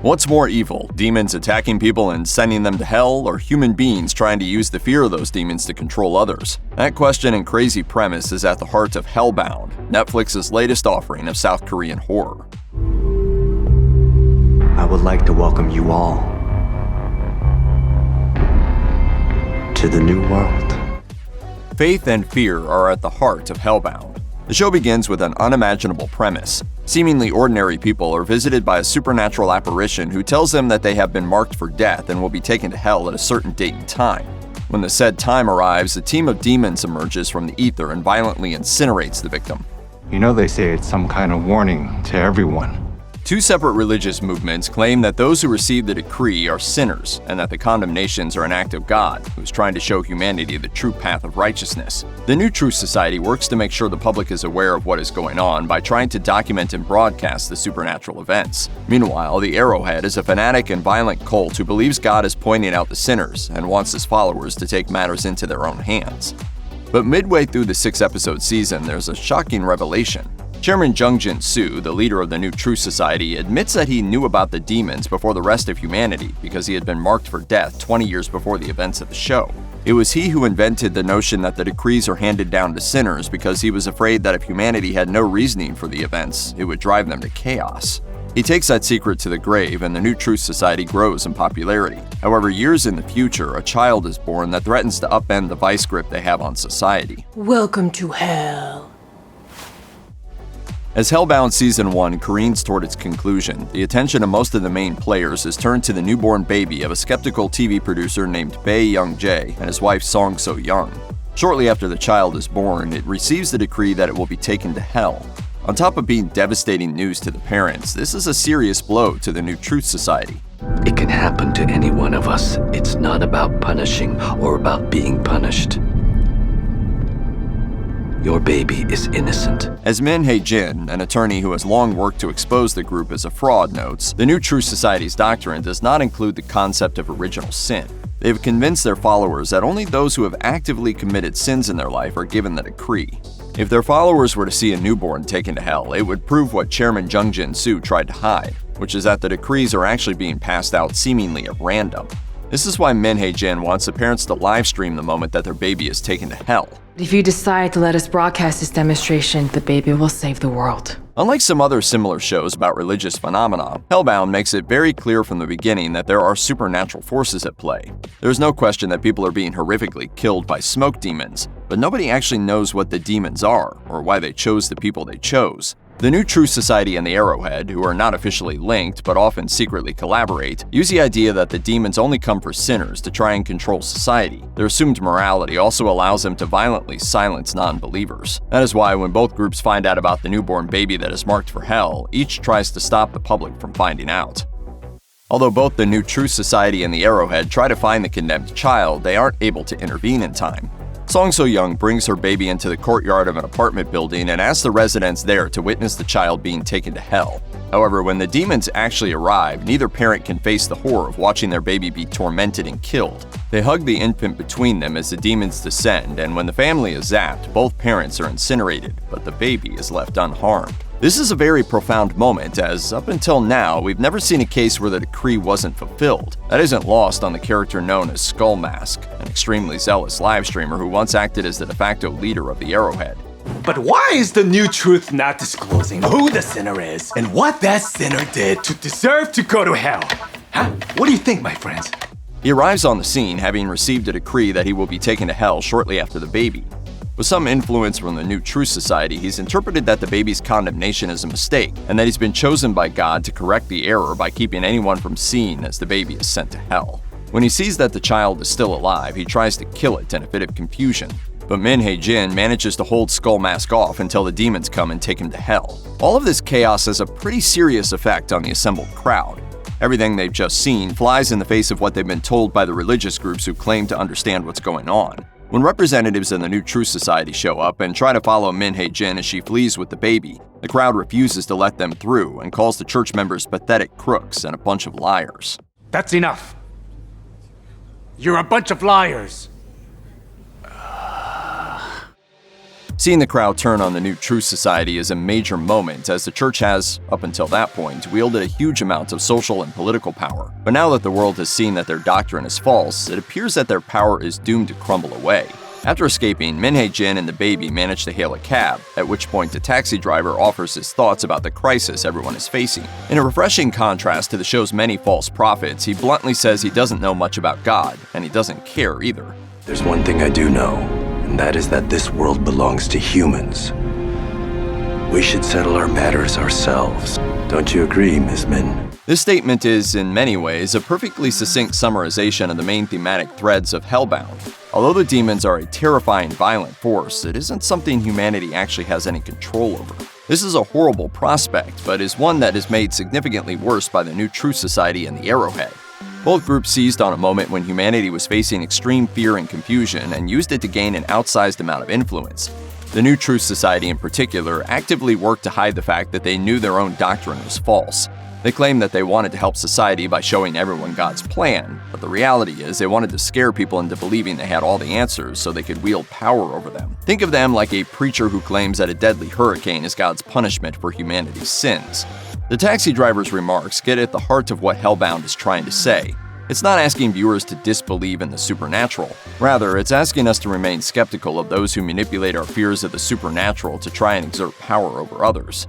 What's more evil, demons attacking people and sending them to hell, or human beings trying to use the fear of those demons to control others? That question and crazy premise is at the heart of Hellbound, Netflix's latest offering of South Korean horror. I would like to welcome you all to the new world. Faith and fear are at the heart of Hellbound. The show begins with an unimaginable premise. Seemingly ordinary people are visited by a supernatural apparition who tells them that they have been marked for death and will be taken to hell at a certain date and time. When the said time arrives, a team of demons emerges from the ether and violently incinerates the victim. You know, they say it's some kind of warning to everyone. Two separate religious movements claim that those who receive the decree are sinners and that the condemnations are an act of God, who is trying to show humanity the true path of righteousness. The New Truth Society works to make sure the public is aware of what is going on by trying to document and broadcast the supernatural events. Meanwhile, the Arrowhead is a fanatic and violent cult who believes God is pointing out the sinners and wants his followers to take matters into their own hands. But midway through the 6-episode season, there's a shocking revelation. Chairman Jung-Jin-Soo, the leader of the New Truth Society, admits that he knew about the demons before the rest of humanity because he had been marked for death 20 years before the events of the show. It was he who invented the notion that the decrees are handed down to sinners because he was afraid that if humanity had no reasoning for the events, it would drive them to chaos. He takes that secret to the grave, and the New Truth Society grows in popularity. However, years in the future, a child is born that threatens to upend the vice grip they have on society. Welcome to hell. As Hellbound Season 1 careens toward its conclusion, the attention of most of the main players is turned to the newborn baby of a skeptical TV producer named Bae Young-jae and his wife Song So-young. Shortly after the child is born, it receives the decree that it will be taken to hell. On top of being devastating news to the parents, this is a serious blow to the New Truth Society. It can happen to any one of us. It's not about punishing or about being punished. Your baby is innocent. As Min Hae-jin, an attorney who has long worked to expose the group as a fraud, notes, the New Truth Society's doctrine does not include the concept of original sin. They have convinced their followers that only those who have actively committed sins in their life are given the decree. If their followers were to see a newborn taken to hell, it would prove what Chairman Jung-Jin-Soo tried to hide, which is that the decrees are actually being passed out seemingly at random. This is why Min Hae-jin wants the parents to live stream the moment that their baby is taken to hell. If you decide to let us broadcast this demonstration, the baby will save the world. Unlike some other similar shows about religious phenomena, Hellbound makes it very clear from the beginning that there are supernatural forces at play. There's no question that people are being horrifically killed by smoke demons, but nobody actually knows what the demons are or why they chose the people they chose. The New Truth Society and the Arrowhead, who are not officially linked but often secretly collaborate, use the idea that the demons only come for sinners to try and control society. Their assumed morality also allows them to violently silence non-believers. That is why when both groups find out about the newborn baby that is marked for hell, each tries to stop the public from finding out. Although both the New Truth Society and the Arrowhead try to find the condemned child, they aren't able to intervene in time. Song So-young brings her baby into the courtyard of an apartment building and asks the residents there to witness the child being taken to hell. However, when the demons actually arrive, neither parent can face the horror of watching their baby be tormented and killed. They hug the infant between them as the demons descend, and when the family is zapped, both parents are incinerated, but the baby is left unharmed. This is a very profound moment, as up until now, we've never seen a case where the decree wasn't fulfilled. That isn't lost on the character known as Skull Mask, an extremely zealous live streamer who once acted as the de facto leader of the Arrowhead. But why is the New Truth not disclosing who the sinner is and what that sinner did to deserve to go to hell? Huh? What do you think, my friends? He arrives on the scene having received a decree that he will be taken to hell shortly after the baby. With some influence from the New Truth Society, he's interpreted that the baby's condemnation is a mistake, and that he's been chosen by God to correct the error by keeping anyone from seeing as the baby is sent to hell. When he sees that the child is still alive, he tries to kill it in a fit of confusion. But Min Hae-jin manages to hold Skull Mask off until the demons come and take him to hell. All of this chaos has a pretty serious effect on the assembled crowd. Everything they've just seen flies in the face of what they've been told by the religious groups who claim to understand what's going on. When representatives of the New Truth Society show up and try to follow Min Hae-jin as she flees with the baby, the crowd refuses to let them through and calls the church members pathetic crooks and a bunch of liars. That's enough. You're a bunch of liars. Seeing the crowd turn on the new Truth Society is a major moment, as the church has, up until that point, wielded a huge amount of social and political power. But now that the world has seen that their doctrine is false, it appears that their power is doomed to crumble away. After escaping, Min Hae-jin and the baby manage to hail a cab, at which point the taxi driver offers his thoughts about the crisis everyone is facing. In a refreshing contrast to the show's many false prophets, he bluntly says he doesn't know much about God, and he doesn't care either. There's one thing I do know, and that is that this world belongs to humans. We should settle our matters ourselves. Don't you agree, Ms. Min? This statement is, in many ways, a perfectly succinct summarization of the main thematic threads of Hellbound. Although the demons are a terrifying, violent force, it isn't something humanity actually has any control over. This is a horrible prospect, but is one that is made significantly worse by the new Truth Society and the Arrowhead. Both groups seized on a moment when humanity was facing extreme fear and confusion and used it to gain an outsized amount of influence. The new Truth Society in particular actively worked to hide the fact that they knew their own doctrine was false. They claimed that they wanted to help society by showing everyone God's plan, but the reality is they wanted to scare people into believing they had all the answers so they could wield power over them. Think of them like a preacher who claims that a deadly hurricane is God's punishment for humanity's sins. The taxi driver's remarks get at the heart of what Hellbound is trying to say. It's not asking viewers to disbelieve in the supernatural. Rather, it's asking us to remain skeptical of those who manipulate our fears of the supernatural to try and exert power over others.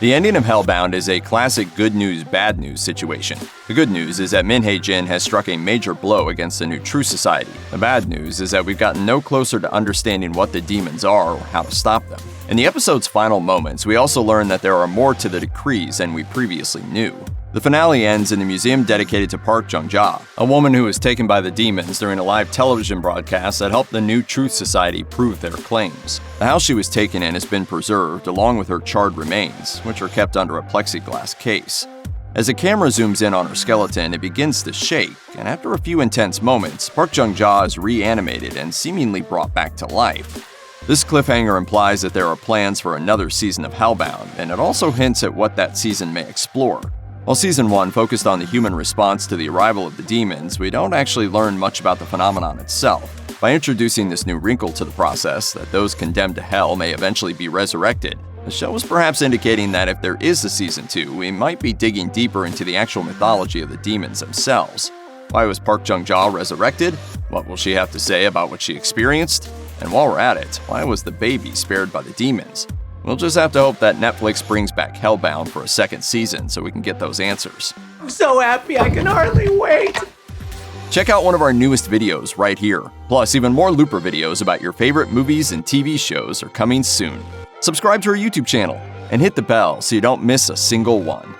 The ending of Hellbound is a classic good news, bad news situation. The good news is that Min Hae-jin has struck a major blow against the new Truth Society. The bad news is that we've gotten no closer to understanding what the demons are or how to stop them. In the episode's final moments, we also learn that there are more to the decrees than we previously knew. The finale ends in a museum dedicated to Park Jung-ja, a woman who was taken by the demons during a live television broadcast that helped the new Truth Society prove their claims. The house she was taken in has been preserved, along with her charred remains, which are kept under a plexiglass case. As the camera zooms in on her skeleton, it begins to shake, and after a few intense moments, Park Jung-ja is reanimated and seemingly brought back to life. This cliffhanger implies that there are plans for another season of Hellbound, and it also hints at what that season may explore. While Season 1 focused on the human response to the arrival of the demons, we don't actually learn much about the phenomenon itself. By introducing this new wrinkle to the process, that those condemned to hell may eventually be resurrected, the show is perhaps indicating that if there is a Season 2, we might be digging deeper into the actual mythology of the demons themselves. Why was Park Jung-ja resurrected? What will she have to say about what she experienced? And while we're at it, why was the baby spared by the demons? We'll just have to hope that Netflix brings back Hellbound for a second season so we can get those answers. I'm so happy I can hardly wait. Check out one of our newest videos right here. Plus, even more Looper videos about your favorite movies and TV shows are coming soon. Subscribe to our YouTube channel and hit the bell so you don't miss a single one.